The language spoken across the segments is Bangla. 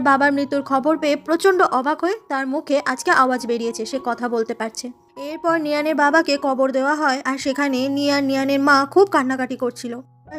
বাবার মৃত্যুর খবর পেয়ে প্রচন্ড অবাক হয়ে তার মুখে আজকে আওয়াজ বেরিয়েছে, সে কথা বলতে পারছে। এরপর নিয়ানের বাবাকে কবর দেওয়া হয় আর সেখানে নিয়ানের মা খুব কান্নাকাটি করছিল।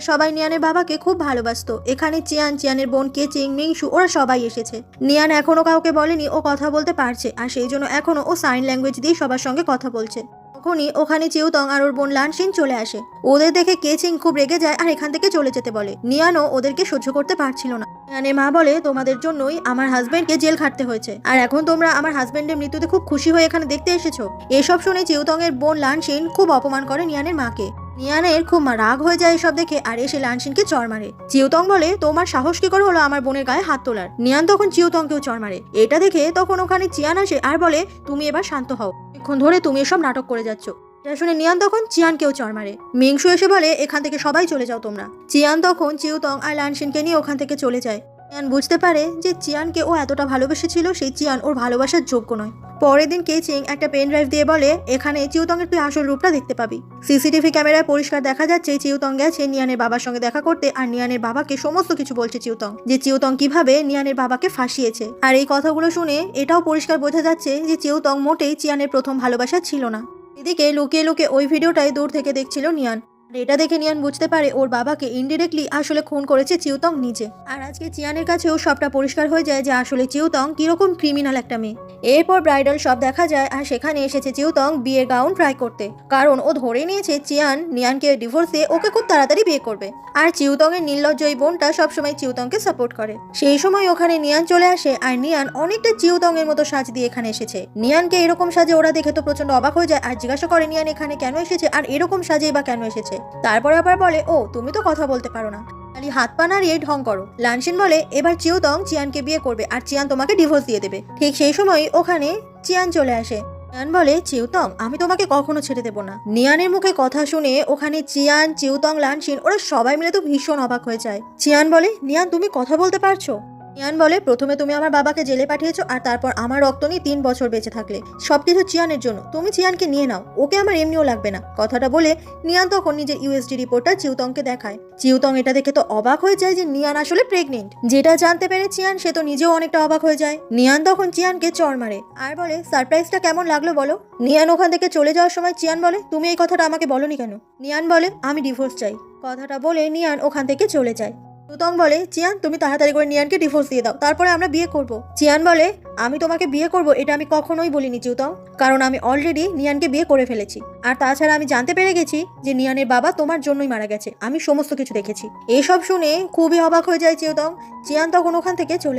সবাই নিয়ানের বাবাকে খুব ভালোবাসতো। এখানে চিয়ানের বোন কেচিং, মিংসু ওরা সবাই এসেছে। নিয়ান এখনো কাউকে বলেনি ও কথা বলতে পারছে, আর সেই জন্য এখনো ও সাইন ল্যাঙ্গুয়েজ দিয়ে সবার সঙ্গে কথা বলছে। তখনই ওখানে চিউতং আর ওর বোন লানসিন চলে আসে। ওদের দেখে কেচিং খুব রেগে যায় আর এখান থেকে চলে যেতে বলে। নিয়ানও ওদেরকে সহ্য করতে পারছিল না। নিয়ানের মা বলে, তোমাদের জন্যই আমার হাজবেন্ডকে জেল খাটতে হয়েছে, আর এখন তোমরা আমার হাজবেন্ডের মৃত্যুতে খুব খুশি হয়ে এখানে দেখতে এসেছো। এসব শুনে চিউতং এর বোন লানসিন খুব অপমান করে নিয়ানের মাকে। নিয়ানের খুব রাগ হয়ে যায় এসব দেখে আর এসে লানসিনকে চড় মারে। চিউতং বলে, তোমার সাহস কি করে হলো আমার বোনের গায়ে হাত তোলার। নিয়ান তখন চিউতংকেও চড় মারে। এটা দেখে তখন ওখানে চিয়ান আসে আর বলে, তুমি এবার শান্ত হও, এখন ধরে তুমি এসব নাটক করে যাচ্ছ। এটা শুনে নিয়ান তখন চিয়ানকেও চড় মারে। মিংসু এসে বলে, এখান থেকে সবাই চলে যাও তোমরা। চিয়ান তখন চিউতং আর লানসিনকে নিয়ে ওখান থেকে চলে যায়। চিয়ান বুঝতে পারে যে চিয়ানকে ও এতটা ভালোবেসেছিল, সেই চিয়ান ওর ভালোবাসার যোগ্য নয়। পরের দিন কেচিং একটা পেন ড্রাইভ দিয়ে বলে, এখানে চিউতংয়ের তুই আসল রূপটা দেখতে পাবি। সিসিটিভি ক্যামেরায় পরিষ্কার দেখা যাচ্ছে চিউতং গেছে নিয়ানের বাবার সঙ্গে দেখা করতে, আর নিয়ানের বাবাকে সমস্ত কিছু বলছে চিউতং, যে চিউতং কিভাবে নিয়ানের বাবাকে ফাঁসিয়েছে। আর এই কথাগুলো শুনে এটাও পরিষ্কার বোঝা যাচ্ছে যে চিউতং মোটেই চিয়ানের প্রথম ভালোবাসা ছিল না। এদিকে লুকিয়ে লুকিয়ে ওই ভিডিওটাই দূর থেকে দেখছিল নিয়ান। আর এটা দেখে নিয়ান বুঝতে পারে ওর বাবাকে ইনডিরেক্টলি আসলে খুন করেছে চিউতং নিজে। আর আজকে চিয়ানের কাছেও সবটা পরিষ্কার হয়ে যায় যে আসলে চিউতং কিরকম ক্রিমিনাল একটা মেয়ে। এরপর ব্রাইডাল সব দেখা যায় আর সেখানে এসেছে চিউতং বিয়ের গাউন ট্রাই করতে, কারণ ও ধরে নিয়েছে নিয়ানকে ডিভোর্স দিয়ে ওকে খুব তাড়াতাড়ি বিয়ে করবে। আর চিউতং এর নির্লজ্জ এই বোনটা সবসময় চিউতংকে সাপোর্ট করে। সেই সময় ওখানে নিয়ান চলে আসে আর নিয়ান অনেকটা চিউতং এর মতো সাজ দিয়ে এখানে এসেছে। নিয়ানকে এরকম সাজে ওরা দেখে তো প্রচন্ড অবাক হয়ে যায় আর জিজ্ঞাসা করে নিয়ান এখানে কেন এসেছে আর এরকম সাজেই বা কেন এসেছে। তারপর আবার বলে, ও তুমি তো কথা বলতে পারো না, খালি হাত পা নাড়িয়ে ঢং করো। লানসিন বলে, এবার চিউতং চিয়ানকে বিয়ে করবে আর চিয়ান তোমাকে ডিভোর্স দিয়ে দেবে। ঠিক সেই সময় ওখানে চিয়ান চলে আসে। নিয়ান বলে, চিউতং আমি তোমাকে কখনো ছেড়ে দেবো না। নিয়ানের মুখে কথা শুনে ওখানে চিউতং লানসিন ওরা সবাই মিলে তো ভীষণ অবাক হয়ে যায়। চিয়ান বলে, নিয়ান তুমি কথা বলতে পারছো? চিয়ান বলে, প্রথমে তুমি আমার বাবাকে জেলে পাঠিয়েছো আর তারপর আমার রক্ত নিয়ে 3 বছর বেঁচে থাকলে, সবকিছু চিয়ানের জন্য। তুমি চিয়ানকে নিয়ে নাও, ওকে আমার এমনিও লাগবে না। কথাটা বলে নিয়ান তখন নিজের ইউএসডি রিপোর্টটা চিউতংকে দেখায়। চিউতং এটা দেখে তো অবাক হয়ে যায় যে নিয়ান আসলে প্রেগনেন্ট। যেটা জানতে পেরে চিয়ান সে তো নিজেও অনেকটা অবাক হয়ে যায়। নিয়ান তখন চিয়ানকে চড় মারে আর বলে, সারপ্রাইজটা কেমন লাগলো বলো। নিয়ান ওখান থেকে চলে যাওয়ার সময় চিয়ান বলে, তুমি এই কথাটা আমাকে বলোনি কেন? নিয়ান বলে, আমি ডিভোর্স চাই। কথাটা বলে নিয়ান ওখান থেকে চলে যায়। চিউতং বলে, চিয়ান তুমি তাড়াতাড়ি করে নিয়ানকে ডিভোর্স দিয়ে দাও, তারপরে আমরা বিয়ে করব। চিয়ান বলে, আমি তোমাকে বিয়ে করব এটা আমি কখনোই বলিনি চিউতং, কারণ আমি অলরেডি নিয়ানকে বিয়ে করে ফেলেছি। আর তাছাড়া আমি জানতে পেরে গেছি যে নিয়ানের বাবা তোমার জন্যই মারা গেছে, আমি সমস্ত কিছু দেখেছি। এসব শুনে খুবই অবাক হয়ে যায় চিউতং। চিয়ান তখন ওখান থেকে চলে